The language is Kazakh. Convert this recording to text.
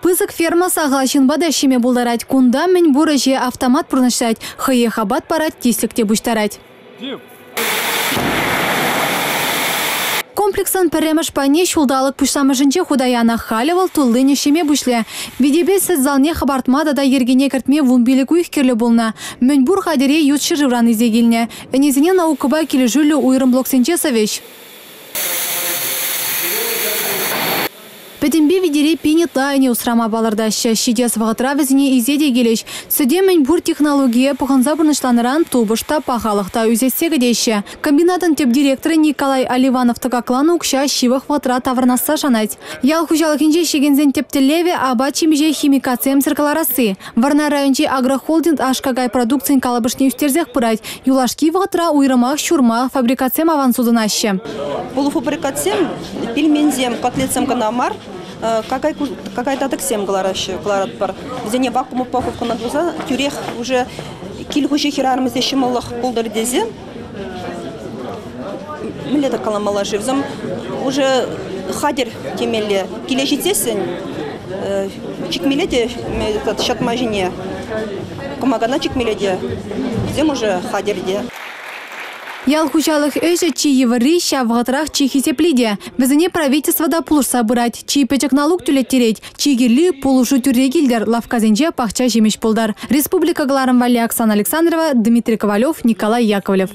Пызык ферма сағалашын бада шеме булдарать. Кунда мен бурыжи автомат пурнышать. Хые хабат парать, тесікте буштарать. Комплексан пәрреміш пане шулдалық пұшламышынче худаяна халевал туллыне шеме бұшле. Видебе сіз залне хабартмада да ергене кіртме вумбелік уйхкерлі болна. Мөнбур хадере ютшы живран изегілне. Энезіне наукыба келі жүлі уйрым блоксенче савеш. Пәтембе видере пені тайне усрама балырдашы. Шидес вағытра візіне изеде келеш. Сөде мөнбур технология пұғынза бұрнышланыран тубышта пағалықта үзесегі деші. Комбинатын теп директоры Николай Аливанов тағакланы ұқша шивық вағытра тавырнаса жанайт. Ял хұжалықынже шегензен тептелеве аба чемже химикациям циркаларасы. Варна районче агрохолдинг ашкагай продукциян калабышне үстерзех пырайт. Юлашки вағытра уйрымақ шурма фабрикациям авансудынашы. Полуфабрикациям, пельмензем, котлетсем канамар, какая-то таксем глараще, гларат пар. Зене вакуум упаковка нагруза, тюрех уже кильгучи хирармы здесь малых полдер дезе. Милета каламала живзам уже хадер темеле килежитесен, чикмеледе этот шатмажине, комагана чикмеледе, зем уже хадерде. Ял хучалық өші чиевары шавғатырақ чихисеплиде. Бізіне правительствода пулыш сабырать, чиіпечек налог түлеттерет, чигерлі пулышу түррегілдер лавказенже пахча жемеш болдар. Республика Гларым Вали Оксана Александрова, Дмитрий Ковалев, Николай Яковлев.